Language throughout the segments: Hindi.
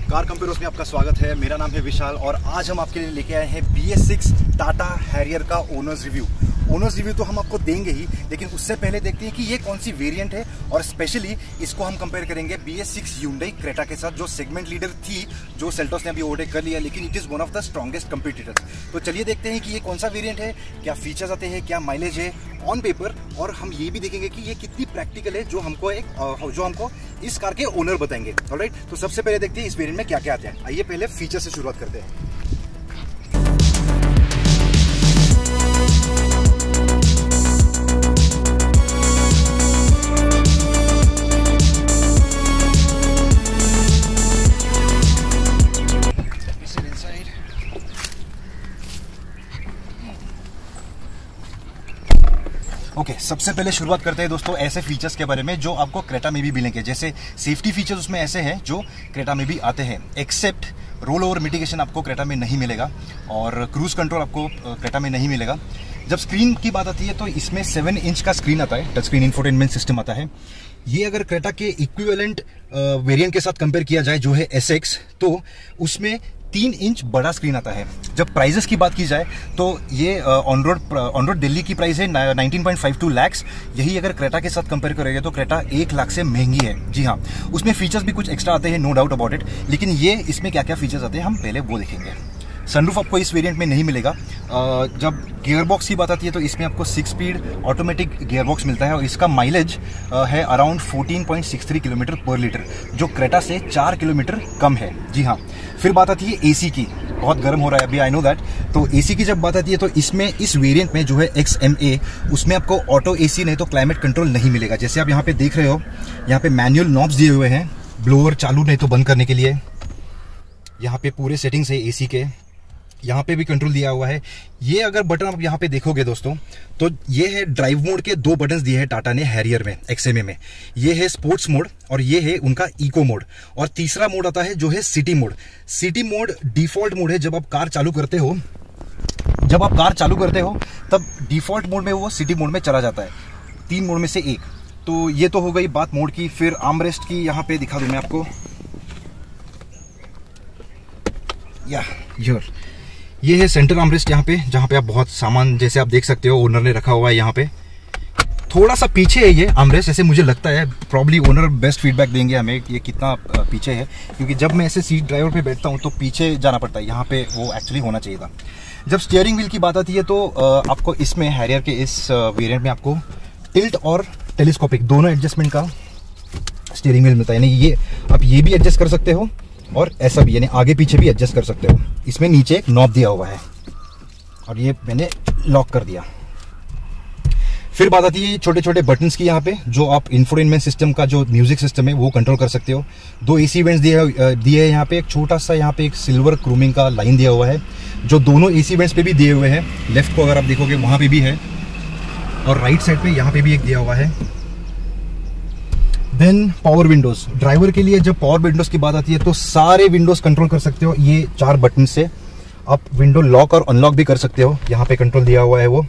कार कंपेयर्स में आपका स्वागत है। मेरा नाम है विशाल और आज हम आपके लिए लेके आए हैं BS6 टाटा हैरियर का ओनर्स रिव्यू। ओनर्स रिव्यू तो हम आपको देंगे ही, लेकिन उससे पहले देखते हैं कि ये कौन सी वेरिएंट है और स्पेशली इसको हम कंपेयर करेंगे BS6 Hyundai क्रेटा के साथ, जो सेगमेंट लीडर थी, जो सेल्टोस ने अभी ओवरटेक कर लिया, लेकिन it is one of the strongest competitor. तो चलिए देखते हैं कि ये कौन सा वेरिएंट है, क्या फीचर्स आते हैं, क्या माइलेज है ऑन पेपर, और हम ये भी देखेंगे कि ये कितनी प्रैक्टिकल है, जो हमको इस कार के ओनर बताएंगे। ऑलराइट, तो सबसे पहले देखते हैं इस वेरिएंट में क्या क्या आते हैं। आइए पहले फीचर से शुरुआत करते हैं। ओके, सबसे पहले शुरुआत करते हैं दोस्तों ऐसे फीचर्स के बारे में जो आपको क्रेटा में भी मिलेंगे। जैसे सेफ्टी फीचर्स उसमें ऐसे हैं जो क्रेटा में भी आते हैं, एक्सेप्ट रोल ओवर मिटिगेशन आपको क्रेटा में नहीं मिलेगा और क्रूज कंट्रोल आपको क्रेटा में नहीं मिलेगा। जब स्क्रीन की बात आती है तो इसमें 7 इंच का स्क्रीन आता है, टच स्क्रीन इंफोटेनमेंट सिस्टम आता है। ये अगर क्रेटा के इक्विवेलेंट वेरिएंट के साथ कंपेयर किया जाए जो है SX, तो उसमें 3 इंच बड़ा स्क्रीन आता है। जब प्राइजेस की बात की जाए तो ये ऑन रोड दिल्ली की प्राइस है 19.52 लाख। यही अगर क्रेटा के साथ कंपेयर करेंगे तो क्रेटा 1 लाख से महंगी है। जी हाँ, उसमें फीचर्स भी कुछ एक्स्ट्रा आते हैं, नो डाउट अबाउट इट, लेकिन ये इसमें क्या क्या फीचर्स आते हैं हम पहले वो देखेंगे। सनरूफ आपको इस वेरिएंट में नहीं मिलेगा। जब गियरबॉक्स की बात आती है तो इसमें आपको 6 स्पीड ऑटोमेटिक गियरबॉक्स मिलता है और इसका माइलेज है अराउंड 14.63 किलोमीटर पर लीटर, जो क्रेटा से 4 किलोमीटर कम है। जी हाँ, फिर बात आती है एसी की। बहुत गर्म हो रहा है अभी, आई नो दैट। तो एसी की जब बात आती है तो इसमें इस वेरिएंट में जो है XMA, उसमें आपको ऑटो एसी नहीं तो क्लाइमेट कंट्रोल नहीं मिलेगा। जैसे आप यहाँ पे देख रहे हो, यहाँ पे मैनुअल नॉब्स दिए हुए हैं, ब्लोअर चालू नहीं तो बंद करने के लिए। यहाँ पे पूरे सेटिंग्स है एसी के, यहाँ पे भी कंट्रोल दिया हुआ है। ये अगर बटन आप यहाँ पे देखोगे दोस्तों, तो ये है ड्राइव मोड के 2 बटन दिए हैं टाटा ने हैरियर में, XMA में। ये है स्पोर्ट्स मोड और ये है उनका इको मोड, और तीसरा मोड आता है जो है city mode. City mode default mode है। जब आप कार चालू करते हो तब डिफॉल्ट मोड में वो सिटी मोड में चला जाता है, 3 मोड में से एक। तो ये तो हो गई बात मोड की। फिर आर्मरेस्ट की यहाँ पे दिखा दूं मैं आपको, ये है सेंटर आर्मरेस्ट यहाँ पे, जहाँ पे आप बहुत सामान जैसे आप देख सकते हो ओनर ने रखा हुआ है। यहाँ पे थोड़ा सा पीछे है ये आर्मरेस्ट, ऐसे मुझे लगता है। प्रॉब्ली ओनर बेस्ट फीडबैक देंगे हमें ये कितना पीछे है, क्योंकि जब मैं ऐसे सीट ड्राइवर पे बैठता हूँ तो पीछे जाना पड़ता है। यहाँ पे वो एक्चुअली होना चाहिए था। जब स्टीयरिंग व्हील की बात आती है तो आपको इसमें हैरियर के इस वेरियंट में आपको टिल्ट और टेलीस्कोपिक दोनों एडजस्टमेंट का स्टीयरिंग व्हील मिलता है। यानी ये आप ये भी एडजस्ट कर सकते हो और ऐसा भी, यानी आगे पीछे भी एडजस्ट कर सकते हो। इसमें नीचे एक नॉब दिया हुआ है और ये मैंने लॉक कर दिया। फिर बात आती है छोटे छोटे बटन्स की, यहाँ पे जो आप इंफोटेनमेंट सिस्टम का जो म्यूजिक सिस्टम है वो कंट्रोल कर सकते हो। 2 AC वेंट्स दिए हैं यहाँ पे। एक छोटा सा यहाँ पे एक सिल्वर क्रूमिंग का लाइन दिया हुआ है, जो दोनों AC वेंट्स पे भी दिए हुए हैं। लेफ्ट को अगर आप देखोगे वहां पे भी है, और राइट साइड पे यहाँ पे भी एक दिया हुआ है। देन पावर विंडोज, ड्राइवर के लिए जब पावर विंडोज की बात आती है तो सारे विंडोज कंट्रोल कर सकते हो। ये 4 बटन से आप विंडो लॉक और अनलॉक भी कर सकते हो, यहाँ पे कंट्रोल दिया हुआ है वो।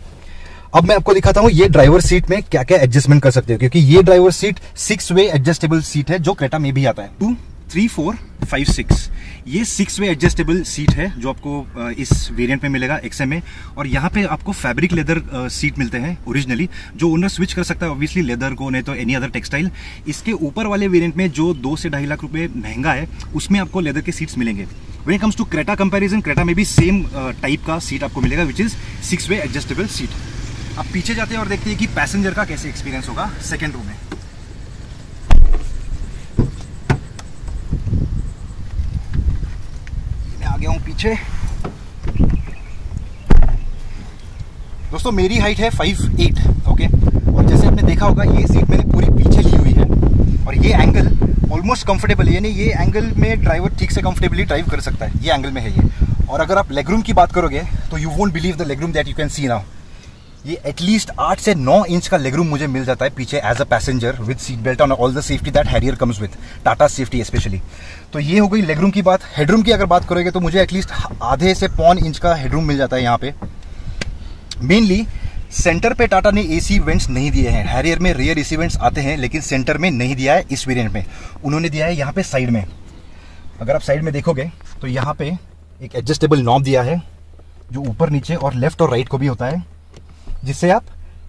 अब मैं आपको दिखाता हूँ ये ड्राइवर सीट में क्या क्या एडजस्टमेंट कर सकते हो, क्योंकि ये driver seat 6 way adjustable seat है, जो क्रेटा में भी आता है। 2, 3, 4, 5, 6 ये 6 वे एडजस्टेबल सीट है जो आपको इस वेरिएंट में मिलेगा XMA। और यहाँ पे आपको फैब्रिक लेदर सीट मिलते हैं ओरिजिनली, जो ओनर स्विच कर सकता है ऑब्वियसली लेदर को, नहीं तो एनी अदर टेक्सटाइल। इसके ऊपर वाले वेरिएंट में जो 2 से 2.5 लाख रुपए महंगा है, उसमें आपको लेदर के सीट्स मिलेंगे। When it comes to Creta comparison, Creta में भी सेम टाइप का सीट आपको मिलेगा, which is 6 way adjustable seat. अब पीछे जाते हैं और देखते हैं कि पैसेंजर का कैसे एक्सपीरियंस होगा सेकेंड रो में। गया हूं पीछे। दोस्तों मेरी हाइट है 5'8", ओके, और जैसे आपने देखा होगा ये सीट मैंने पूरी पीछे ली हुई है और ये एंगल ऑलमोस्ट कंफर्टेबल है, यानी ये एंगल में ड्राइवर ठीक से कंफर्टेबली ड्राइव कर सकता है। ये एंगल में है ये। और अगर आप लेगरूम की बात करोगे तो you won't believe the legroom that you can see now. ये एटलीस्ट 8 से 9 इंच का लेगरूम मुझे मिल जाता है पीछे as a passenger with seat belt on all the safety that Harrier comes with, Tata safety specially. तो ये हो गई लेगरूम की बात। हेडरूम की अगर बात करोगे तो मुझे एटलीस्ट आधे से 1.25 इंच का हेडरूम मिल जाता है यहाँ पे। मेनली सेंटर पे टाटा ने एसी वेंट्स नहीं दिए हैं। हैरियर में रियर एसी वेंट्स आते हैं लेकिन सेंटर में नहीं दिया है इस वेरिएंट में, उन्होंने दिया है यहाँ पे साइड में। अगर आप साइड में देखोगे तो यहाँ पे एक एडजस्टेबल नॉब दिया है जो ऊपर नीचे और लेफ्ट और राइट को भी होता है, जिससे आप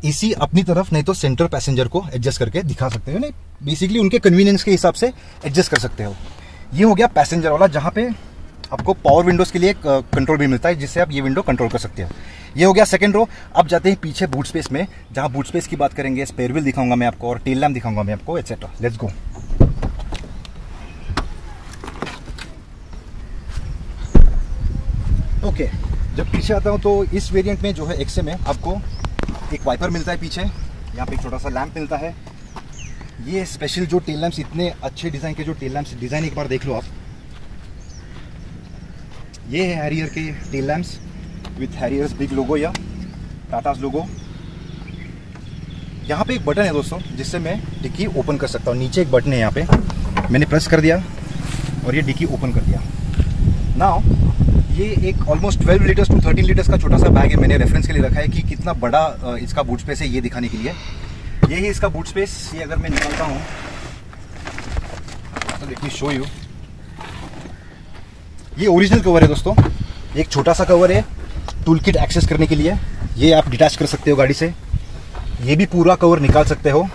एसी अपनी तरफ नहीं तो सेंटर पैसेंजर को एडजस्ट करके दिखा सकते हो, नहीं बेसिकली उनके कन्वीनियंस के हिसाब से एडजस्ट कर सकते हो। ये हो गया पैसेंजर वाला, जहाँ पे आपको पावर विंडोज़ के लिए कंट्रोल भी मिलता है, जिससे आप ये विंडो कंट्रोल कर सकते हो। ये हो गया सेकंड रो। अब जाते हैं पीछे बूट स्पेस में, जहाँ बूट स्पेस की बात करेंगे, स्पेयर व्हील दिखाऊंगा मैं आपको और टेल लैम्प दिखाऊंगा मैं आपको, एटसेट्रा। Let's go. ओके, जब पीछे आता हूँ तो इस वेरिएंट में जो है एक्से में आपको एक वाइपर मिलता है पीछे, यहाँ पे एक छोटा सा लैंप मिलता है। ये स्पेशल जो टेल लैंप्स, इतने अच्छे डिज़ाइन के जो टेल लैंप्स, डिज़ाइन एक बार देख लो आप। ये है हैरियर के टेल लैंप्स विथ हैरियर्स बिग लोगो या टाटास लोगो। यहाँ पे एक बटन है दोस्तों, जिससे मैं डिक्की ओपन कर सकता हूँ। नीचे एक बटन है, यहाँ पे मैंने प्रेस कर दिया और ये डिक्की ओपन कर दिया। नाउ ये एक ऑलमोस्ट 12 लीटर्स टू 13 लीटर्स का छोटा सा बैग है, मैंने रेफरेंस के लिए रखा है कि कितना बड़ा इसका बूट स्पेस है, ये दिखाने के लिए। ये है इसका बूट स्पेस। ये अगर मैं निकालता हूँ तो लेट मी शो यू। ये ओरिजिनल कवर है दोस्तों, एक छोटा सा कवर है टूल किट एक्सेस करने के लिए। ये आप डिटैच कर सकते हो गाड़ी से, ये भी पूरा कवर निकाल सकते हो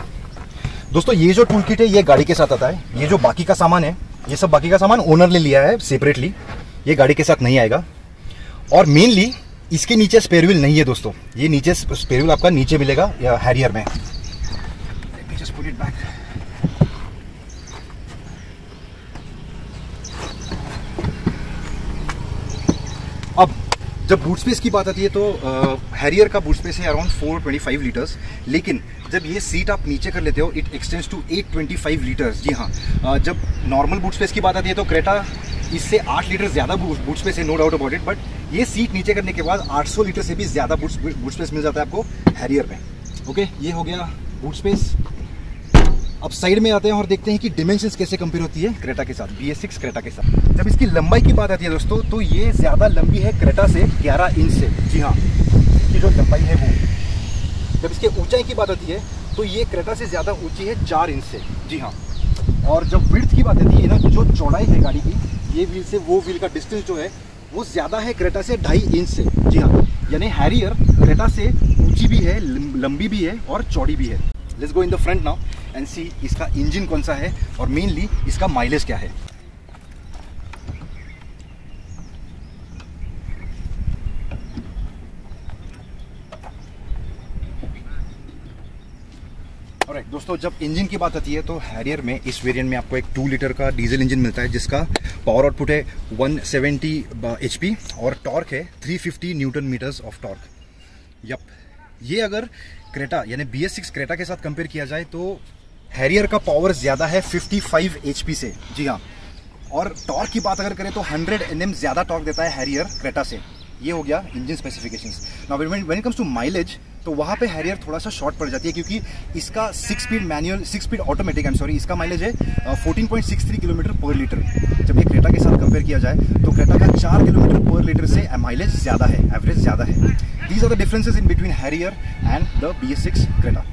दोस्तों। ये जो टूल किट है ये गाड़ी के साथ आता है। ये जो बाकी का सामान है, ये सब बाकी का सामान ओनर ने लिया है सेपरेटली, ये गाड़ी के साथ नहीं आएगा। और मेनली इसके नीचे स्पेयर व्हील नहीं है दोस्तों, ये नीचे स्पेयर व्हील आपका नीचे मिलेगा या हैरियर में। Let me just put it back. अब जब बूट स्पेस की बात आती है तो हैरियर का बूट स्पेस है अराउंड 425 लीटर्स, लेकिन जब ये सीट आप नीचे कर लेते हो इट एक्सटेंड्स टू 825 लीटर्स। जी हाँ, जब नॉर्मल बूट स्पेस की बात आती है तो क्रेटा इससे 8 लीटर ज़्यादा बूट स्पेस है, no doubt about it, but ये सीट नीचे करने के बाद 800 लीटर से भी ज़्यादा बूट स्पेस मिल जाता है आपको हैरियर में। ओके, ये हो गया बूट स्पेस। अब साइड में आते हैं और देखते हैं कि डिमेंशंस कैसे कंपेयर होती है क्रेटा के साथ, BS6 क्रेटा के साथ। जब इसकी लंबाई की बात आती है दोस्तों तो ये ज़्यादा लंबी है क्रेटा से 11 इंच से। जी हाँ, इसकी जो लंबाई है वो। जब इसके ऊंचाई की बात आती है तो ये क्रेटा से ज़्यादा ऊंची है 4 इंच से। जी हाँ, और जब विड्थ की बात आती है ना, जो चौड़ाई है गाड़ी की, ये व्हील से वो व्हील का डिस्टेंस जो है वो ज़्यादा है क्रेटा से 2.5 इंच से। जी हाँ, यानी हैरियर क्रेटा से ऊंची भी है, लंबी भी है और चौड़ी भी है। Let's go in the front now and see इसका इंजन कौन सा है और मेनली इसका माइलेज क्या है। ऑलराइट दोस्तों, जब इंजन की बात आती है तो हैरियर में इस वेरिएंट में आपको एक 2 लीटर का डीजल इंजन मिलता है, जिसका पावर आउटपुट है 170 HP और टॉर्क है 350 newton metres of torque. Yup, ये अगर क्रेटा यानी BS6 क्रेटा के साथ कंपेयर किया जाए तो हैरियर का पावर ज़्यादा है 55 HP से। जी हाँ, और टॉर्क की बात अगर करें तो 100 Nm ज़्यादा टॉर्क देता है हैरियर क्रेटा से। ये हो गया engine specifications. Now when it comes to mileage तो वहाँ पे हैरियर थोड़ा सा शॉर्ट पड़ जाती है, क्योंकि इसका 6 स्पीड ऑटोमेटिक इसका माइलेज है 14.63 किलोमीटर पर लीटर। जब ये क्रेटा के साथ कंपेयर किया जाए तो क्रेटा का 4 किलोमीटर पर लीटर से माइलेज ज़्यादा है, एवरेज ज़्यादा है। These are the differences in between Harrier and the BS6 Creta.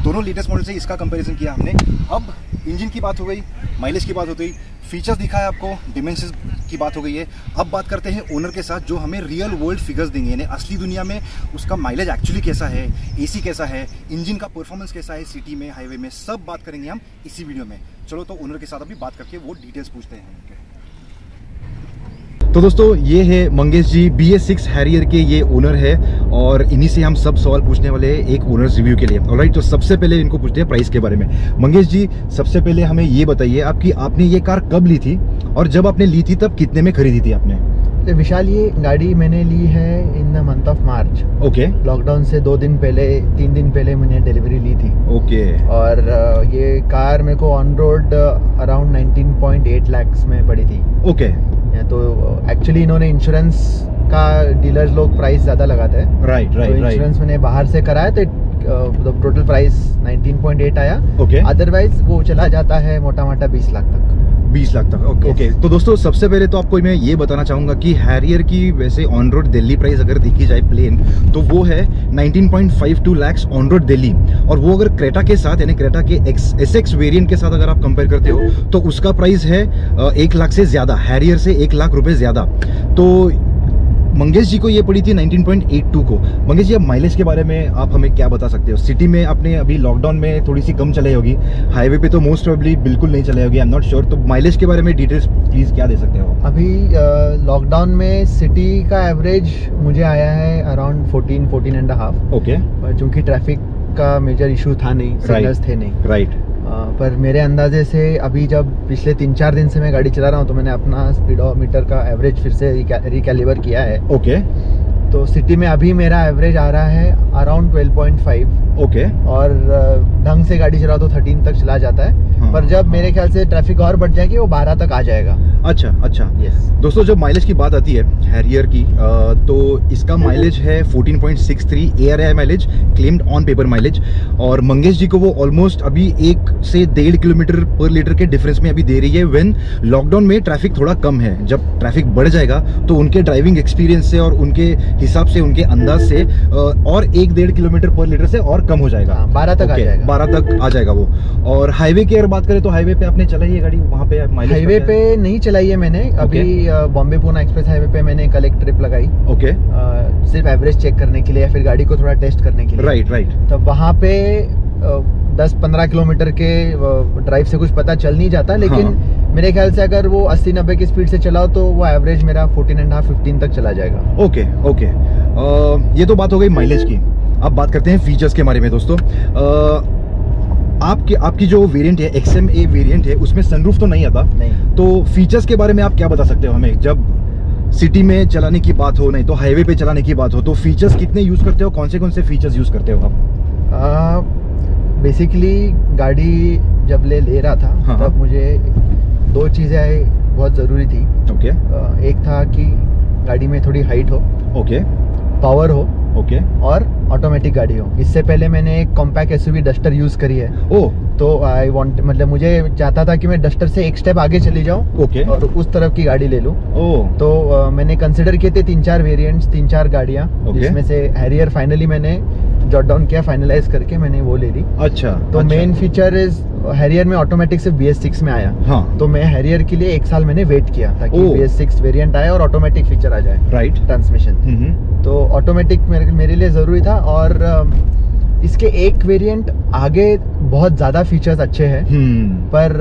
दोनों लेटेस्ट मॉडल से इसका कंपैरिजन किया हमने। अब इंजन की बात हो गई, माइलेज की बात हो गई, फीचर्स दिखाया आपको, डिमेंशंस की बात हो गई है। अब बात करते हैं ओनर के साथ, जो हमें रियल वर्ल्ड फिगर्स देंगे, यानी असली दुनिया में उसका माइलेज एक्चुअली कैसा है, AC कैसा है, इंजन का परफॉर्मेंस कैसा है सिटी में, हाईवे में, सब बात करेंगे हम इसी वीडियो में। चलो तो ओनर के साथ अभी बात करके वो डिटेल्स पूछते हैं। तो दोस्तों, ये है मंगेश जी, BS6 हैरियर के ये ओनर है और इन्हीं से हम सब सवाल पूछने वाले हैं एक ओनर्स रिव्यू के लिए। ऑलराइट, तो सबसे पहले इनको पूछते हैं प्राइस के बारे में। मंगेश जी, सबसे पहले हमें ये बताइए आपने ये कार कब ली थी और जब आपने ली थी तब कितने में खरीदी थी आपने? तो विशाल, ये गाड़ी मैंने ली है in the month of March. Okay. Lockdown से 3 दिन पहले मैंने डिलीवरी ली थी। ओके। और ये कार मेरे को ऑन रोड अराउंड 19.8 लाख में पड़ी थी। ओके। तो एक्चुअली इन्होंने इंश्योरेंस का डीलर्स लोग प्राइस ज़्यादा लगाते हैं। राइट। इंश्योरेंस मैंने बाहर से कराया तो टोटल प्राइस 19.8 आया। ओके। अदरवाइज वो चला जाता है मोटा मोटा 20 लाख तक। 20 लाख तक। Okay okay. तो दोस्तों सबसे पहले तो आपको मैं ये बताना चाहूँगा कि हैरियर की वैसे ऑन रोड दिल्ली प्राइस अगर देखी जाए प्लेन, तो वो है 19.52 लाख ऑन रोड दिल्ली। और वो अगर क्रेटा के साथ यानी क्रेटा के SX वेरिएंट के साथ अगर आप कंपेयर करते हो तो उसका प्राइस है 1 लाख से ज़्यादा, हैरियर से 1 लाख रुपये ज़्यादा। तो मंगेश जी को ये पड़ी थी 19.82 को। मंगेश जी, अब माइलेज के बारे में आप हमें क्या बता सकते हो? सिटी में आपने अभी लॉकडाउन में थोड़ी सी कम चलाई होगी, हाईवे पे तो मोस्ट प्रोबेबली बिल्कुल नहीं चलाई होगी, आई एम नॉट श्योर। तो माइलेज के बारे में डिटेल्स प्लीज़ क्या दे सकते हो? अभी लॉकडाउन में सिटी का एवरेज मुझे आया है अराउंड 14.5। ओके। पर चूंकि ट्रैफिक का मेजर इशू था नहीं, सिग्नल्स थे नहीं, राइट। पर मेरे अंदाजे से अभी जब पिछले 3-4 दिन से मैं गाड़ी चला रहा हूँ तो मैंने अपना स्पीडोमीटर का एवरेज फिर से रिकैलिबर किया है। ओके। तो सिटी में अभी मेरा एवरेज आ रहा है अराउंड 12.5। ओके। और ढंग से गाड़ी चलाओ तो 13 तक चला जाता है। हाँ, पर जब मेरे ख्याल से ट्रैफिक और बढ़ जाएगी वो 12 तक आ जाएगा। अच्छा अच्छा। यस। दोस्तों जब माइलेज की बात आती है हैरियर की, तो इसका माइलेज है 14.63 ARAI mileage, claimed on paper mileage. और मंगेश जी को वो ऑलमोस्ट अभी 1 से 1.5 किलोमीटर पर लीटर के डिफरेंस में अभी दे रही है, व्हेन लॉकडाउन में ट्रैफिक थोड़ा कम है। जब ट्रैफिक बढ़ जाएगा तो उनके ड्राइविंग एक्सपीरियंस से और उनके हिसाब से, उनके अंदाज से और 1-1.5 किलोमीटर पर लीटर से और कम हो जाएगा। 12 तक आ जाएगा। 12 तक आ जाएगा वो। और हाईवे की अगर बात करें तो हाईवे पे आपने चलाई है गाड़ी, वहाँ पे माइलेज? हाईवे पे नहीं चलाई है मैंने अभी। बॉम्बे पुणे एक्सप्रेस हाईवे पे मैंने कल एक ट्रिप लगाई। ओके। सिर्फ एवरेज चेक करने के लिए या फिर गाड़ी को थोड़ा टेस्ट करने के लिए। Right right. तब वहाँ पे 10-15 किलोमीटर के ड्राइव से कुछ पता चल नहीं जाता, लेकिन मेरे ख्याल से अगर वो 80-90 की स्पीड से चलाओ तो वो एवरेज मेरा 14.5-15 तक चला जाएगा। Okay okay. ये तो बात हो गई माइलेज की। अब बात करते हैं फीचर्स के बारे में दोस्तों। आपकी जो वेरिएंट है XMA वेरिएंट है, उसमें सनरूफ तो नहीं आता। नहीं। तो फीचर्स के बारे में आप क्या बता सकते हो हमें? जब सिटी में चलाने की बात हो, नहीं तो हाईवे पे चलाने की बात हो, तो फीचर्स कितने यूज करते हो? कौन से फीचर्स यूज करते हो आप? बेसिकली गाड़ी जब ले रहा था, हाँ, तब मुझे 2 चीज़ें बहुत ज़रूरी थी। ओके। एक था कि गाड़ी में थोड़ी हाइट हो, ओके, पावर हो, ओके, और ऑटोमेटिक गाड़ी हो। इससे पहले मैंने एक कॉम्पैक्ट SUV डस्टर यूज़ करी है। ओह। तो आई वांट, मतलब मुझे चाहता था कि मैं डस्टर से एक स्टेप आगे चली जाऊं। ओके। और उस तरफ की गाड़ी ले लूं। ओह। तो मैंने कंसिडर किए थे 3-4 वेरिएंट्स, 3-4 गाड़ियां, ओके। जिसमें से हैरियर फाइनली मैंने जॉट डाउन किया, फाइनलाइज करके मैंने वो ले ली। अच्छा। तो अच्छा। मेन फीचर इज हैरियर में ऑटोमेटिक सिर्फ BS6 में आया। हाँ। तो मैं हैरियर के लिए 1 साल मैंने वेट किया ताकि BS6 वेरिएंट आए और ऑटोमेटिक फीचर आ जाए। राइट। ट्रांसमिशन। तो ऑटोमेटिक मेरे लिए ज़रूरी था। और इसके एक वेरिएंट आगे बहुत ज़्यादा फीचर्स अच्छे हैं, पर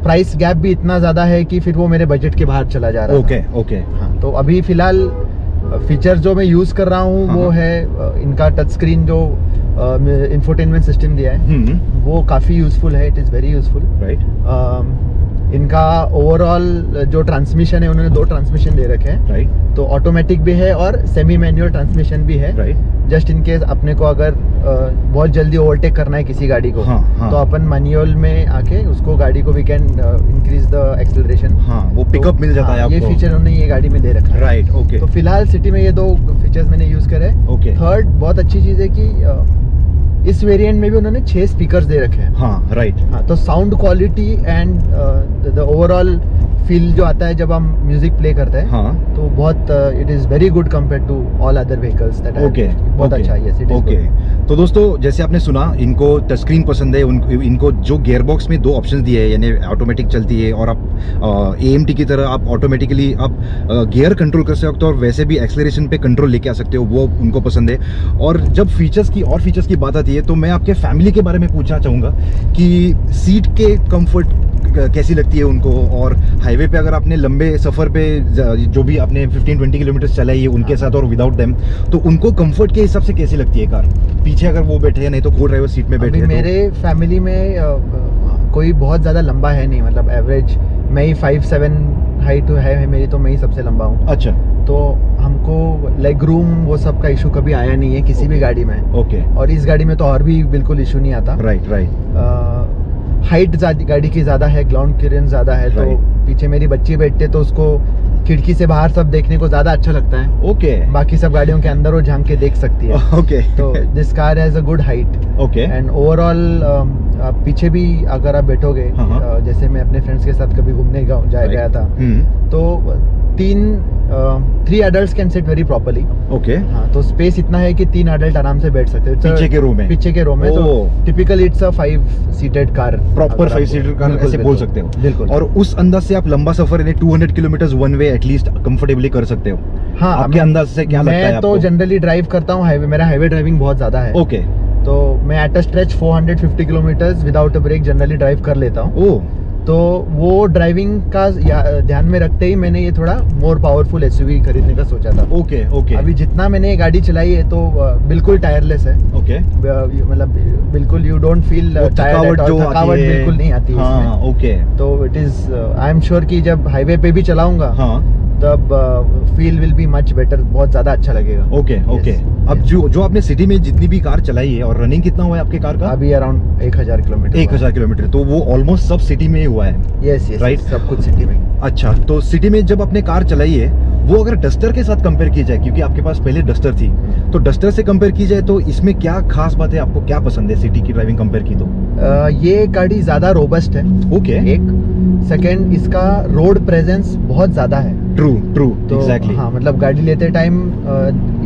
प्राइस गैप भी इतना ज़्यादा है कि फिर वो मेरे बजट के बाहर चला जा रहा है। Okay okay. हाँ, तो अभी फिलहाल फीचर जो मैं यूज़ कर रहा हूँ वो है इनका टच स्क्रीन जो इंफोटेनमेंट सिस्टम दिया है, वो काफ़ी यूज़फुल है। It is very useful. Right. इनका ओवरऑल जो ट्रांसमिशन है, उन्होंने 2 ट्रांसमिशन दे रखे हैं। राइट। तो ऑटोमेटिक भी है और सेमी मैनुअल ट्रांसमिशन भी है। राइट। जस्ट इन केस अपने को अगर बहुत जल्दी ओवरटेक करना है किसी गाड़ी को, तो अपन मैनुअल में आके उसको गाड़ी को we can increase the acceleration. हाँ, वो पिकअप मिल जाता है आपको। ये फीचर उन्होंने ये गाड़ी में दे रखा है। राइट। ओके। तो फिलहाल सिटी में ये 2 फीचर्स मैंने यूज करे। ओके। थर्ड बहुत अच्छी चीज है कि इस वेरिएंट में भी उन्होंने 6 स्पीकर्स दे रखे हैं। हाँ। राइट। हाँ, तो sound quality and the overall feel जो आता है जब हम म्यूजिक प्ले करते हैं, हाँ, तो बहुत it is very good compare to all other vehicles that I. Okay. बहुत अच्छा है। Yes, it is okay. तो दोस्तों जैसे आपने सुना, इनको टच स्क्रीन पसंद है। इनको जो गियर बॉक्स में 2 ऑप्शंस दिए हैं, यानी ऑटोमेटिक चलती है और आप AMT की तरह आप ऑटोमेटिकली आप गियर कंट्रोल कर सकते हो और वैसे भी एक्सेलरेशन पे कंट्रोल लेके आ सकते हो, वो उनको पसंद है। और जब फीचर्स की बात आती है तो मैं आपके फैमिली के बारे में पूछना चाहूँगा कि सीट के कंफर्ट कैसी लगती है उनको, और हाईवे पे अगर आपने लंबे सफ़र पे जो भी आपने 15-20 किलोमीटर चलाई है उनके साथ और विदाउट देम, तो उनको कंफर्ट के हिसाब से कैसी लगती है कार? पीछे अगर वो बैठे हैं, नहीं तो को ड्राइवर सीट में बैठे हैं। मेरे फैमिली में कोई बहुत ज़्यादा लंबा है नहीं, मतलब एवरेज मैं ही 5'7" हाइट है मेरी, तो मैं ही सबसे लंबा हूँ। अच्छा। तो हमको लेग रूम वो सब का इशू कभी आया नहीं है किसी भी गाड़ी में। ओके। और इस गाड़ी में तो और भी बिल्कुल इशू नहीं आता। Right right. हाइट गाड़ी की ज़्यादा है, ग्राउंड क्लियरेंस ज़्यादा है, तो पीछे मेरी बच्ची बैठते तो उसको खिड़की से बाहर सब देखने को ज्यादा अच्छा लगता है। ओके। बाकी सब गाड़ियों के अंदर वो झांक के देख सकती है। ओके। तो this car has a good height. Okay. And overall पीछे भी अगर आप बैठोगे, जैसे मैं अपने फ्रेंड्स के साथ कभी घूमने गया था, तो 3 adults can sit very properly. Okay. हाँ, तो स्पेस इतना है कि 3 adult आराम से बैठ सकते हैं पीछे के रो में। पीछे के रो में। तो typically it's a 5-seated car, proper 5-seater car ऐसे बोल सकते हो। बिल्कुल। और उस अंदाज से आप लंबा सफर यानी 200 kilometre one way at least comfortably कर सकते हो। हाँ, आपके अंदाज से क्या लगता है आपको? मैं तो जनरली ड्राइव करता हूँ हाईवे, मेरा हाईवे ड्राइविंग बहुत ज्यादा है। ओके। तो मैं at a stretch 450 kilometre without a break generally drive कर लेता हूँ। ओह। तो वो ड्राइविंग का ध्यान में रखते ही मैंने ये थोड़ा मोर पावरफुल एसयूवी खरीदने का सोचा था। ओके। ओके। अभी जितना मैंने ये गाड़ी चलाई है तो बिल्कुल टायरलेस है। ओके। मतलब बिल्कुल यू डोंट फील टायर्ड, थकावट बिल्कुल नहीं आती है इसमें। ओके। तो it is I am sure कि जब हाईवे पे भी चलाऊंगा तब feel will be much better, बहुत ज्यादा अच्छा लगेगा। ओके। ओके। अब जो आपने सिटी में जितनी भी कार चलाई है और रनिंग कितना हुआ है आपके कार का? अभी अराउंड 1000 किलोमीटर। 1000 किलोमीटर, तो वो ऑलमोस्ट सब सिटी में ही हुआ है। यस, राइट, सब कुछ सिटी में। अच्छा, तो सिटी में जब आपने कार चलाई है, वो अगर डस्टर के साथ कंपेयर की जाए, क्योंकि आपके पास पहले डस्टर थी, तो डस्टर से कंपेयर की जाए तो इसमें क्या खास बात है, आपको क्या पसंद है सिटी की ड्राइविंग कंपेयर की तो? ये गाड़ी ज्यादा रोबस्ट है। ओके। एक सेकंड, इसका रोड प्रेजेंस बहुत ज्यादा है। ट्रू तो एग्जैक्टली। हाँ, मतलब गाड़ी लेते टाइम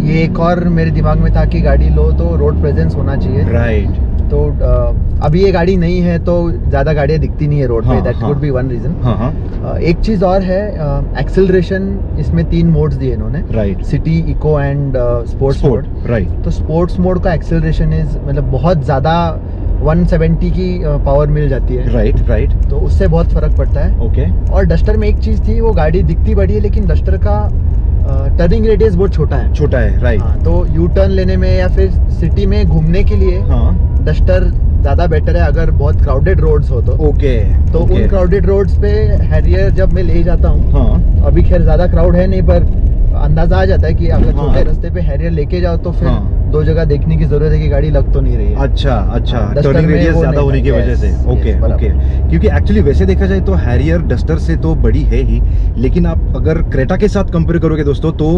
ये एक और मेरे दिमाग में था कि गाड़ी लो तो रोड प्रेजेंस होना चाहिए। राइट। तो अभी ये गाड़ी नहीं है तो ज्यादा गाड़ियां दिखती नहीं है रोड पे, that would be one reason. एक चीज और है, एक्सेलरेशन इसमें 3 मोड्स दिए इन्होंने। Right. City, eco and sports mode. Right. तो स्पोर्ट्स मोड का एक्सेलरेशन इज मतलब बहुत ज्यादा 170 की पावर मिल जाती है। राइट। तो उससे बहुत फर्क पड़ता है। ओके। और डस्टर में एक चीज थी, वो गाड़ी दिखती बड़ी है लेकिन डस्टर का टर्निंग रेडियस बहुत छोटा है। राइट। हाँ, तो यू टर्न लेने में या फिर सिटी में घूमने के लिए डस्टर ज्यादा बेटर है, अगर बहुत क्राउडेड रोड्स हो तो। ओके। तो उन क्राउडेड रोड्स पे हैरियर जब मैं ले जाता हूँ, अभी खैर ज्यादा क्राउड है नहीं, पर अंदाजा आ जाता है कि अगर छोटे रास्ते पे हैरियर लेके जाओ तो फिर 2 जगह देखने की जरूरत है कि गाड़ी लग तो नहीं रही है। अच्छा, टर्निंग रेडियस ज्यादा होने की वजह से। ओके। क्योंकि एक्चुअली वैसे देखा जाए तो हैरियर डस्टर से तो बड़ी है ही, लेकिन आप अगर क्रेटा के साथ कंपेयर करोगे दोस्तों, तो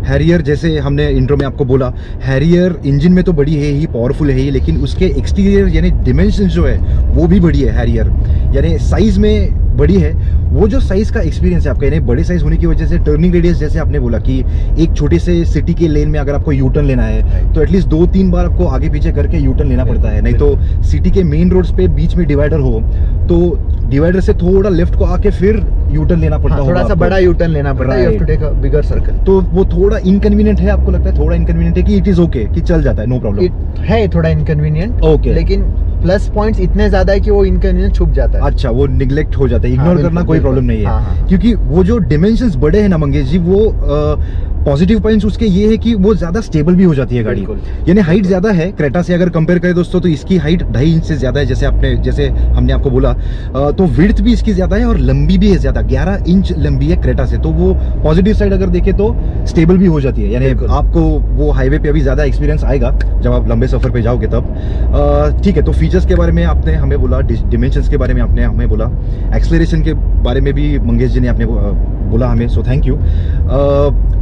हैरियर, जैसे हमने इंट्रो में आपको बोला, हैरियर इंजन में तो बड़ी है ही, पावरफुल है ही, लेकिन उसके एक्सटीरियर यानी डिमेंशन जो है वो भी बड़ी है हैरियर, यानी साइज में बड़ी है। वो जो साइज का एक्सपीरियंस है आपका, यानी बड़े साइज होने की वजह से टर्निंग रेडियस, जैसे आपने बोला कि एक छोटे से सिटी के लेन में अगर आपको यू टर्न लेना है तो एटलीस्ट 2-3 बार आपको आगे पीछे करके यू टर्न लेना पड़ता है। नहीं तो सिटी के मेन रोड्स पे बीच में डिवाइडर हो तो डिवाइडर से थोड़ा लेफ्ट को आके फिर यू टर्न लेना पड़ता है। थोड़ा सा बड़ा यू टर्न लेना पड़ता है, you have to take a bigger circle. तो वो थोड़ा इनकन्वीनियंट है, आपको लगता है थोड़ा इनकन्वीनियंट है कि इट इज ओके, कि चल जाता है, नो प्रॉब्लम है? थोड़ा इनकन्वीनियंट, ओके, लेकिन प्लस पॉइंट्स इतने ज्यादा है कि वो इनकन्वीनियंस छुप जाता है। अच्छा, वो निगलेक्ट हो जाता है, इग्नोर करना कोई प्रॉब्लम नहीं है। क्योंकि वो जो डिमेंशंस बड़े हैं ना मंगेश जी, वो पॉजिटिव पॉइंट्स उसके ये है कि वो ज्यादा स्टेबल भी हो जाती है गाड़ी। यानी हाइट ज्यादा है, क्रेटा से अगर कंपेयर करें दोस्तों तो इसकी हाइट 2.5 इंच से ज्यादा है, जैसे हमने आपको बोला। तो विड्थ भी इसकी ज्यादा है और लंबी भी है ज्यादा, 11 इंच लंबी है क्रेटा से। तो वो पॉजिटिव साइड अगर देखें तो स्टेबल भी हो जाती है, यानी आपको वो हाईवे पे अभी ज्यादा एक्सपीरियंस आएगा जब आप लंबे सफर पे जाओगे तब। ठीक है, तो फीचर्स के बारे में आपने हमें बोला, डिमेंशंस के बारे में आपने हमें बोला, एक्सेलरेशन के बारे में भी मंगेश जी ने आपने बोला हमें, सो थैंक यू।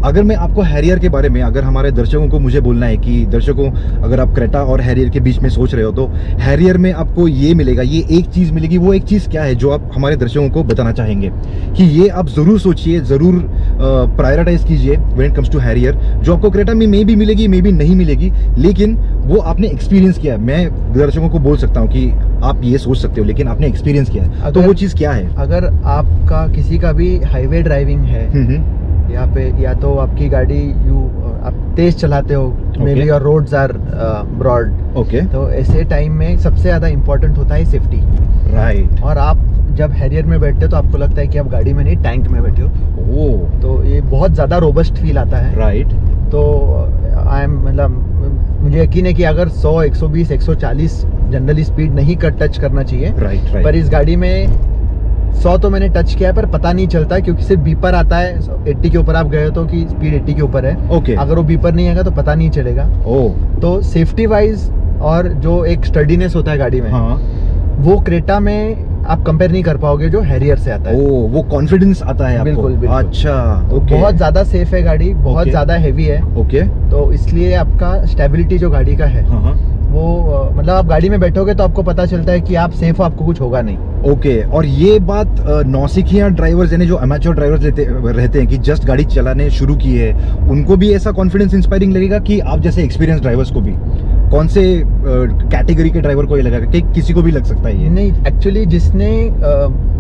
अगर मैं आपको हैरियर के बारे में, अगर हमारे दर्शकों को मुझे बोलना है कि दर्शकों, अगर आप क्रेटा और हैरियर के बीच में सोच रहे हो तो हैरियर में आपको ये मिलेगा, ये एक चीज मिलेगी, वो एक चीज क्या है जो आप हमारे दर्शकों को बताना चाहेंगे कि ये आप जरूर सोचिए, जरूर प्रायोरिटाइज कीजिए when it comes to Harrier, जो आपको क्रेटा में मे भी मिलेगी, मे भी नहीं मिलेगी, लेकिन वो आपने एक्सपीरियंस किया है। मैं दर्शकों को बोल सकता हूँ कि आप ये सोच सकते हो, लेकिन आपने एक्सपीरियंस किया है, तो वो चीज क्या है? अगर आपका किसी का भी हाईवे ड्राइविंग है, यहाँ पे या तो आपकी गाड़ी आप तेज चलाते हो, maybe your roads are broad, okay, तो ऐसे टाइम में सबसे ज्यादा इंपॉर्टेंट होता है सेफ्टी। राइट। और आप जब हैरियर में बैठते हो तो आपको लगता है कि आप गाड़ी में नहीं, टैंक में बैठे हो। तो ये बहुत ज्यादा रोबस्ट फील आता है। राइट। तो मतलब मुझे यकीन है कि अगर 100, 120, 140 जनरली स्पीड नहीं टच करना चाहिए। राइट। पर इस गाड़ी में 100 तो मैंने टच किया है, पर पता नहीं चलता क्योंकि सिर्फ बीपर आता है 80 के ऊपर आप गए हो तो कि स्पीड 80 के ऊपर है। ओके। अगर वो बीपर नहीं आएगा तो पता नहीं चलेगा। तो सेफ्टी वाइज और जो एक स्टडीनेस होता है गाड़ी में, वो क्रेटा में आप कंपेयर नहीं कर पाओगे जो हैरियर से आता है। ओ, वो कॉन्फिडेंस आता है आपको। बिल्कुल, बिल्कुल। अच्छा, तो बहुत ज्यादा सेफ है गाड़ी, बहुत ज्यादा हैवी है। ओके। तो इसलिए आपका स्टेबिलिटी जो गाड़ी का है वो मतलब आप गाड़ी में बैठोगे तो आपको पता चलता है कि आप सेफ हो, आपको कुछ होगा नहीं। ओके। और ये बात नौसिखिया ड्राइवर्स यानी जो अमेच्योर ड्राइवर्स रहते हैं कि जस्ट गाड़ी चलाने शुरू की है, उनको भी ऐसा कॉन्फिडेंस इंस्पायरिंग लगेगा कि आप जैसे एक्सपीरियंस ड्राइवर्स को भी? कौन से कैटेगरी के ड्राइवर को ये लगेगा कि किसी को भी लग सकता है ये? नहीं, एक्चुअली जिसने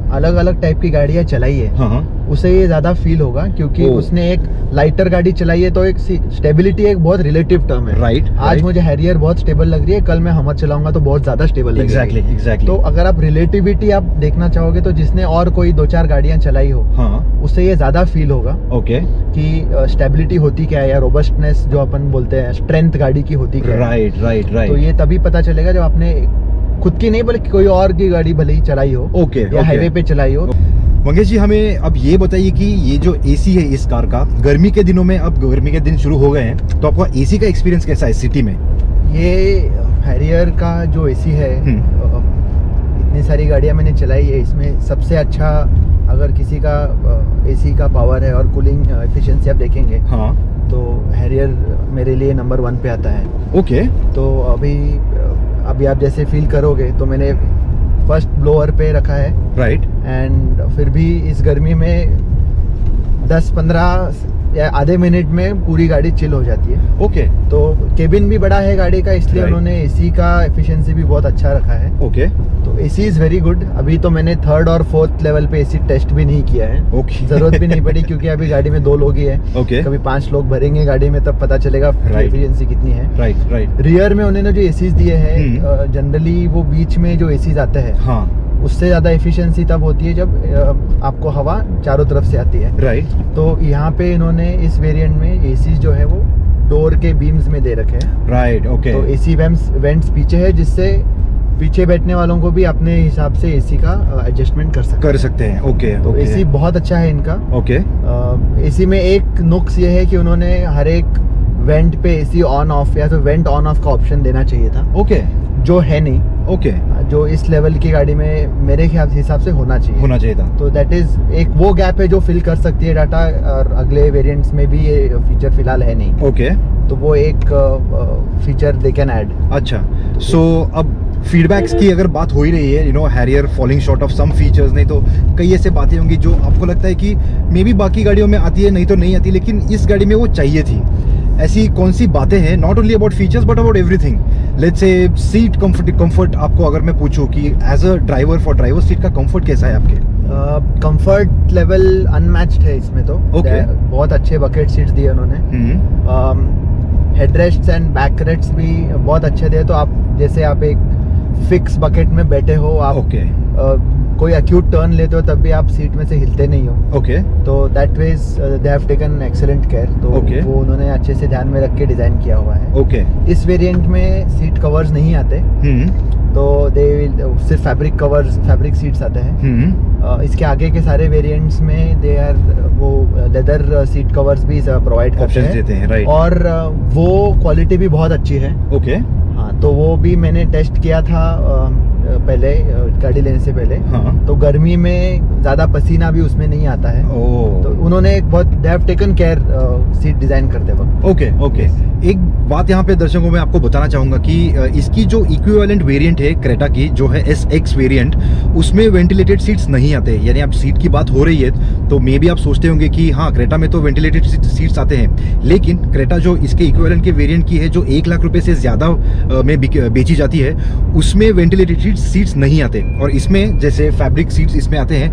अलग अलग टाइप की गाड़ियां चलाई है उसे ये ज्यादा फील होगा, क्योंकि उसने एक लाइटर गाड़ी चलाई है। तो एक स्टेबिलिटी एक बहुत रिलेटिव टर्म है। राइट। आज मुझे हैरियर बहुत स्टेबल लग रही है, कल मैं हमर चलाऊंगा तो बहुत ज्यादा स्टेबल लगेगी। एग्जैक्टली। तो अगर आप रिलेटिविटी आप देखना चाहोगे तो जिसने और कोई 2-4 गाड़ियां चलाई हो उससे ये ज्यादा फील होगा ओके कि स्टेबिलिटी होती क्या है, या रोबस्टनेस जो अपन बोलते हैं, स्ट्रेंथ गाड़ी की होती क्या है। राइट। तो ये तभी पता चलेगा जब आपने खुद की नहीं बल्कि कोई और की गाड़ी भले ही चलाई हो, या हाईवे पे चलाई हो। मंगेश जी, हमें अब ये बताइए कि ये जो एसी है इस कार का, गर्मी के दिनों में, अब गर्मी के दिन शुरू हो गए हैं, तो आपका एसी का एक्सपीरियंस कैसा है सिटी में? ये हैरियर का जो एसी है, इतनी सारी गाड़ियां मैंने चलाई है, इसमें सबसे अच्छा अगर किसी का एसी का पावर है और कूलिंग एफिशिएंसी आप देखेंगे तो हैरियर मेरे लिए नंबर 1 पे आता है। ओके। तो अभी आप जैसे फील करोगे तो मैंने फर्स्ट ब्लोअर पे रखा है। राइट। एंड फिर भी इस गर्मी में 10-15 या आधे मिनट में पूरी गाड़ी चिल हो जाती है। ओके। तो केबिन भी बड़ा है गाड़ी का, इसलिए उन्होंने एसी का एफिशिएंसी भी बहुत अच्छा रखा है। ओके। तो एसी इज वेरी गुड। अभी तो मैंने 3rd और 4th लेवल पे एसी टेस्ट भी नहीं किया है। ओके। जरूरत भी नहीं पड़ी, क्योंकि अभी गाड़ी में 2 लोग ही है। ओके। कभी 5 लोग भरेंगे गाड़ी में तब पता चलेगा एफिशिएंसी कितनी है। राइट। रियर में उन्होंने जो एसीज दिए हैं, जनरली वो बीच में जो एसीज आते हैं उससे ज्यादा एफिशिएंसी तब होती है जब आपको हवा चारों तरफ से आती है। राइट। तो यहाँ पे इन्होंने इस वेरिएंट में एसीज जो है वो डोर के बीम्स में दे रखे हैं। राइट। ओके। तो एसी वेंट्स पीछे है, जिससे पीछे बैठने वालों को भी अपने हिसाब से एसी का एडजस्टमेंट कर सकते हैं। ओके। तो एसी बहुत अच्छा है इनका। ओके। एसी में एक नुक्स ये है कि उन्होंने हर एक वेंट पे एसी ऑन ऑफ या तो वेंट ऑन ऑफ का ऑप्शन देना चाहिए था। ओके। जो है नहीं। ओके। जो इस लेवल की गाड़ी में मेरे हिसाब से होना चाहिए था। तो दैट इज एक वो गैप है जो फिल कर सकती है टाटा, और अगले वेरिएंट्स में भी ये फीचर फिलहाल है नहीं। ओके। तो वो एक फीचर दे कैन ऐड। अच्छा। सो अब फीडबैक्स की अगर बात हो ही रही है, Harrier falling short of some features, नहीं तो कई ऐसे बातें होंगी जो आपको लगता है कि मे बी बाकी गाड़ियों में आती है, नहीं तो नहीं आती, लेकिन इस गाड़ी में वो चाहिए थी। ऐसी कौन सी बातें हैं, not only about features but about everything? Let's say seat comfort आपको अगर मैं पूछूं कि as a driver, for driver seat का कंफर्ट कैसा है आपके? कंफर्ट लेवल अनमैच्ड है इसमें तो। बहुत अच्छे बकेट सीट्स दिए उन्होंने। हेडरेस्ट्स एंड बैकरेस्ट्स भी बहुत अच्छे दिए। तो आप जैसे आप एक फिक्स बकेट में बैठे हो, आप कोई एक्यूट टर्न लेते हो तब भी आप सीट में से हिलते नहीं हो। ओके। तो that veg they have taken excellent care. तो वो उन्होंने अच्छे से ध्यान में रख के डिजाइन किया हुआ है। ओके। इस वेरिएंट में सीट कवर्स नहीं आते, तो सिर्फ फैब्रिक सीट्स आते हैं। इसके आगे के सारे वेरिएंट्स में दे आर वो लेदर सीट कवर्स भी प्रोवाइड करते हैं। राइट। और वो क्वालिटी भी बहुत अच्छी है। ओके। हाँ, तो वो भी मैंने टेस्ट किया था पहले गाड़ी लेने से पहले। तो गर्मी में ज्यादा पसीना भी उसमें नहीं आता है। तो उन्होंने एक बहुत they have taken care seat design करते वक्त। ओके। एक बात यहाँ पे दर्शकों में आपको बताना चाहूंगा कि इसकी जो इक्विवेलेंट वेरिएंट है क्रेटा की, जो है SX वेरिएंट, उसमें वेंटिलेटेड सीट्स नहीं आते। यानी आप सीट की बात हो रही है तो मे बी आप सोचते होंगे कि हाँ, क्रेटा में तो वेंटिलेटेड सीट्स आते हैं, लेकिन क्रेटा जो इसके इक्विवेलेंट के वेरिएंट की है, जो 1 लाख रुपए से ज्यादा में बेची जाती है, उसमें वेंटिलेटेड सीट्स नहीं आते। और इसमें जैसे फैब्रिक सीट्स इसमें आते हैं,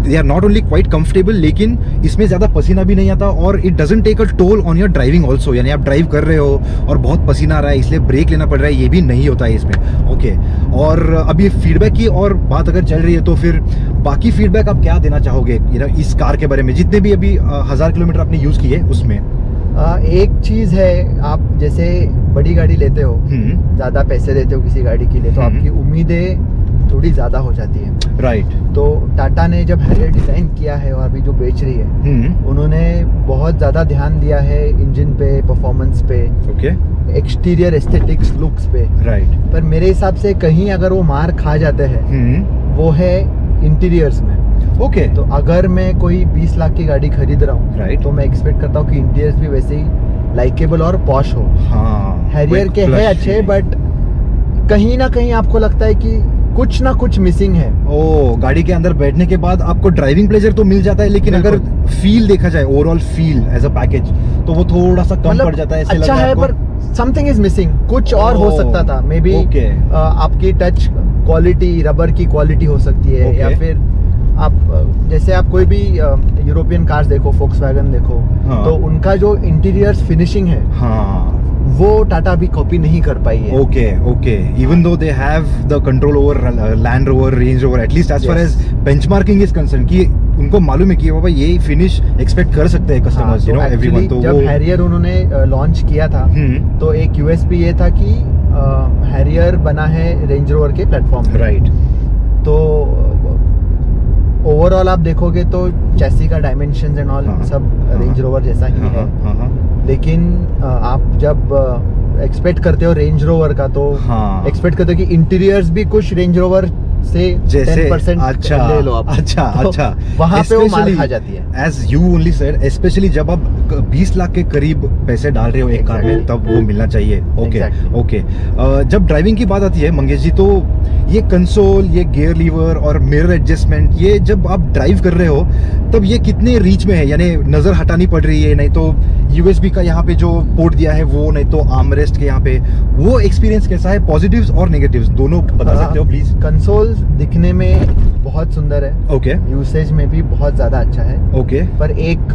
they are not only quite comfortable, लेकिन इसमें ज्यादा पसीना भी नहीं आता और it doesn't take a toll on your driving also. यानी आप ड्राइव कर रहे हो और बहुत पसीना आ रहा है इसलिए ब्रेक लेना पड़ रहा है, ये भी नहीं होता है इसमें। ओके। और अभी फीडबैक की और बात अगर चल रही है तो फिर बाकी फीडबैक आप क्या देना चाहोगे इस कार के बारे में, जितने भी अभी 1000 किलोमीटर आपने यूज किए उसमें? एक चीज है, आप जैसे बड़ी गाड़ी लेते हो, ज्यादा पैसे देते हो किसी गाड़ी के लिए, तो आपकी उम्मीदें थोड़ी ज्यादा हो जाती है। राइट। तो टाटा ने जब हैरियर डिजाइन किया है और अभी जो बेच रही है, उन्होंने बहुत ज्यादा ध्यान दिया है इंजन पे, परफॉर्मेंस पे, एक्सटीरियर एस्थेटिक्स, लुक्स पे। राइट। पर मेरे हिसाब से कहीं अगर वो मार खा जाते हैं वो है इंटीरियर्स में। ओके तो अगर मैं कोई 20 लाख की गाड़ी खरीद रहा हूँ, राइट, तो मैं एक्सपेक्ट करता हूँ कि इंटीरियर्स भी वैसे ही लाइकेबल और पॉश हो। हाँ, हैरियर के है अच्छे, बट कहीं ना कहीं आपको लगता है कि कुछ ना कुछ मिसिंग है। ओ, गाड़ी के अंदर बैठने के बाद आपको ड्राइविंग प्लेजर तो मिल जाता है, लेकिन अगर फील देखा जाए, overall feel as a package, तो वो थोड़ा सा कम पड़ जाता है। अच्छा है, पर समथिंग इज मिसिंग, कुछ और हो सकता था। मे बी आपकी टच क्वालिटी, रबर की क्वालिटी हो सकती है, या फिर आप जैसे आप कोई भी यूरोपियन कार्स देखो, फोक्सवैगन देखो, तो उनका जो इंटीरियर्स फिनिशिंग है, वो टाटा भी कॉपी नहीं कर पाई है। Okay even though they have the control over Land Rover, Range Rover, at least as far as benchmarking is concern, कि उनको मालूम है कि बाबा ये फिनिश एक्सपेक्ट कर सकते हैं कस्टमर्स, यू नो, एवरीवन। तो जब हैरियर उन्होंने लॉन्च किया था, तो एक यूएसपी ये था कि हैरियर बना है रेंज रोवर के प्लेटफॉर्म पे, राइट। तो ओवरऑल आप देखोगे तो चैसी का डायमेंशंस एंड ऑल सब रेंज रोवर जैसा ही है, लेकिन आप जब एक्सपेक्ट करते हो रेंज रोवर का, तो एक्सपेक्ट करते हो कि इंटीरियर्स भी कुछ रेंज रोवर से 10% ले लो आप। अच्छा वहां पे वो मार खा जाती है। As you only said, specially जब आप 20 लाख के करीब पैसे डाल रहे हो एक कार में, तब वो मिलना चाहिए। ओके जब ड्राइविंग की बात आती है मंगेश जी, तो ये कंसोल, ये गियर लीवर और मिरर एडजस्टमेंट, ये जब आप ड्राइव कर रहे हो तब ये कितने रीच में है, यानी नजर हटानी पड़ रही है, नहीं तो यूएसबी का यहाँ पे जो पोर्ट दिया है वो, नहीं तो आर्मरेस्ट के यहाँ पे, वो एक्सपीरियंस कैसा है? पॉजिटिव्स और नेगेटिव्स दोनों बता सकते हो प्लीज? कंसोल दिखने में बहुत सुंदर है, ओके, यूसेज में भी बहुत ज्यादा अच्छा है, ओके, पर एक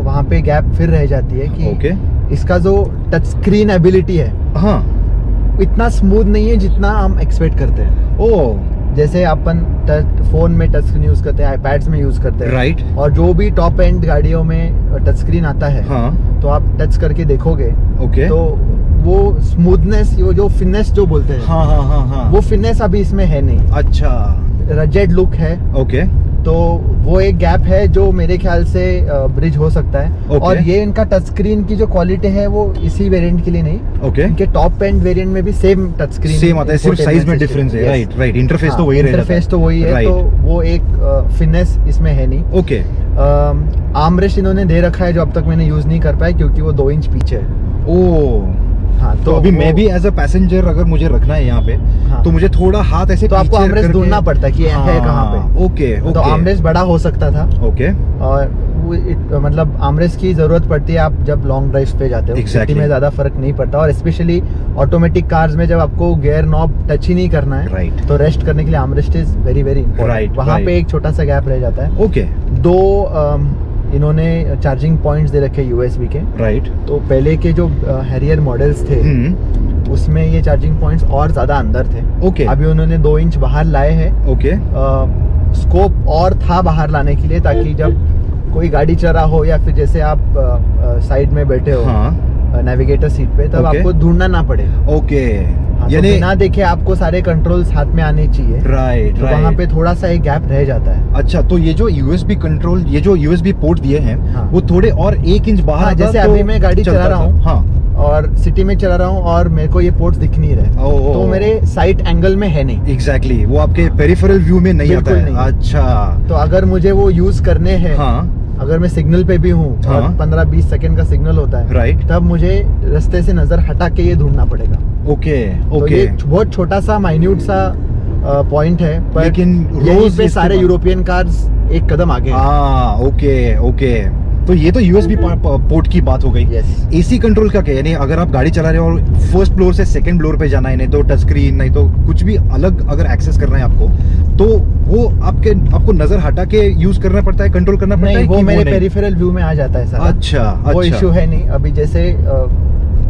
वहाँ पे गैप फिर रह जाती है कि ओके, इसका जो टच स्क्रीन एबिलिटी है, हाँ, इतना स्मूथ नहीं है जितना हम एक्सपेक्ट करते हैं। ओह, जैसे अपन फोन में टच स्क्रीन यूज करते हैं, आईपैड्स में यूज करते हैं, राइट, और जो भी टॉप एंड गाड़ियों में टच स्क्रीन आता है, हाँ, तो आप टच करके देखोगे, ओके, तो वो स्मूथनेस, वो जो फिनेस जो बोलते हैं, हाँ, वो फिनेस अभी इसमें है नहीं। अच्छा, रजेड लुक है, ओके, तो वो एक गैप है जो मेरे ख्याल से ब्रिज हो सकता है। और ये इनका टच स्क्रीन की जो क्वालिटी है वो इसी वेरिएंट के लिए नहीं, इनके टॉप एंड वेरिएंट में भी सेम टच स्क्रीन सेम आता है, सिर्फ साइज में डिफरेंस है, राइट, इंटरफेस तो वही रहेगा, इंटरफेस तो वही है, तो वो एक फिनेस इसमें है नहीं। ओके, आर्मरेस्ट इन्होंने दे रखा है जो अब तक मैंने यूज नहीं कर पाया, क्योंकि वो 2 इंच पीछे है। ओह, हाँ, तो अभी मैं भी एज अ पैसेंजर अगर मुझे रखना है यहाँ पे, हाँ, तो मुझे थोड़ा हाथ ऐसे, तो आपको आर्मरेस्ट ढूंढना पड़ता है कि है कहाँ पे। ओके, तो आर्मरेस्ट बड़ा हो सकता था, ओके, और मतलब आर्मरेस्ट की जरूरत पड़ती है आप जब लॉन्ग ड्राइव पे जाते हो, सिटी में ज्यादा फर्क नहीं पड़ता, और स्पेशली ऑटोमेटिक कार्स में जब आपको गियर नॉब टच ही नहीं करना है, राइट, तो रेस्ट करने के लिए armrest is very very important. वहाँ पे एक छोटा सा गैप रह जाता है। ओके, 2 इन्होंने चार्जिंग पॉइंट्स दे रखे यूएसबी के, राइट, तो पहले के जो हैरियर मॉडल्स थे उसमें ये चार्जिंग पॉइंट्स और ज्यादा अंदर थे। ओके, अभी उन्होंने 2 इंच बाहर लाए हैं। ओके, स्कोप और था बाहर लाने के लिए, ताकि जब कोई गाड़ी चला रहा हो या फिर जैसे आप साइड में बैठे हो, हाँ, नेविगेटर सीट पे, तब आपको ढूंढना ना पड़े। ओके, यानी बिना देखे आपको सारे कंट्रोल्स हाथ में आने चाहिए, राइट, तो वहाँ पे थोड़ा सा एक गैप रह जाता है। अच्छा, तो ये जो यूएसबी कंट्रोल, ये जो यूएसबी पोर्ट दिए हैं, हाँ, वो थोड़े और 1 इंच बाहर, हाँ, जैसे अभी मैं गाड़ी चला रहा हूँ, हाँ, और सिटी में चला रहा हूँ और मेरे को ये पोर्ट्स दिख नहीं रहे, तो मेरे साइड एंगल में है नहीं। एग्जैक्टली, वो आपके पेरिफेरल व्यू में नहीं आता है। अच्छा, तो अगर मुझे वो यूज करने हैं, हाँ, अगर मैं सिग्नल पे भी हूँ, हाँ, और 15-20 सेकंड का सिग्नल होता है, राइट, तब मुझे रास्ते से नजर हटा के ये ढूंढना पड़ेगा। ओके, तो ये बहुत छोटा सा माइन्यूट सा पॉइंट है, पर लेकिन यहीं पे सारे यूरोपियन कार्स एक कदम आगे। ओके, तो ये तो यूएसबी पोर्ट की बात हो गई। एसी कंट्रोल का क्या, यानी अगर आप गाड़ी चला रहे हो और फर्स्ट फ्लोर से सेकंड फ्लोर पे जाना है, नहीं तो टच स्क्रीन, नहीं तो कुछ भी अलग अगर एक्सेस करना है आपको, तो वो आपको नजर हटा के यूज करना पड़ता है, कंट्रोल करना पड़ता है? वो मेरे पेरिफेरल व्यू में आ जाता है सारा। अच्छा, वो इश्यू है नहीं। अभी जैसे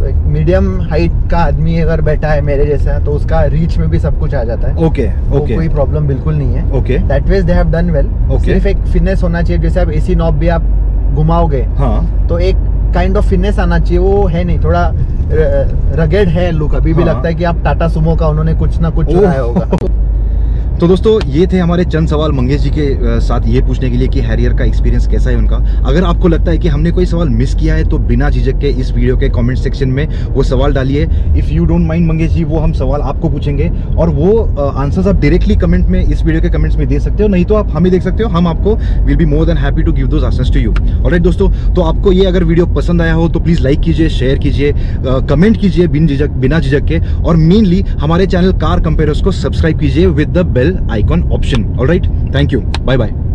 मीडियम हाइट का आदमी अगर बैठा है मेरे जैसा, तो उसका रीच में भी सब कुछ आ जाता है। ओके, कोई प्रॉब्लम बिल्कुल नहीं है। Okay, that veg they have done well. सिर्फ एक फिटनेस होना चाहिए, जैसे आप एसी नॉब भी आप घुमाओगे, हाँ, तो एक काइंड ऑफ फिटनेस आना चाहिए, वो है नहीं, थोड़ा रगेड है लुक। अभी भी लगता है कि आप टाटा सुमो का उन्होंने कुछ ना कुछ चुराया होगा। तो दोस्तों ये थे हमारे चंद सवाल मंगेश जी के साथ ये पूछने के लिए कि हैरियर का एक्सपीरियंस कैसा है उनका। अगर आपको लगता है कि हमने कोई सवाल मिस किया है तो बिना झिझक के इस वीडियो के कमेंट सेक्शन में वो सवाल डालिए। If you don't mind Mangesh ji, वो हम सवाल आपको पूछेंगे और वो आंसर्स आप डायरेक्टली कमेंट में, इस वीडियो के कमेंट्स में दे सकते हो, नहीं तो आप हमें देख सकते हो, हम आपको will be more than happy to give those answers to you. Alright दोस्तों, तो आपको ये अगर वीडियो पसंद आया हो तो प्लीज़ लाइक कीजिए, शेयर कीजिए, कमेंट कीजिए बिना झिझक के, और मेनली हमारे चैनल कार कंपेयर्स को सब्सक्राइब कीजिए with the bell icon option. Alright, thank you, bye bye.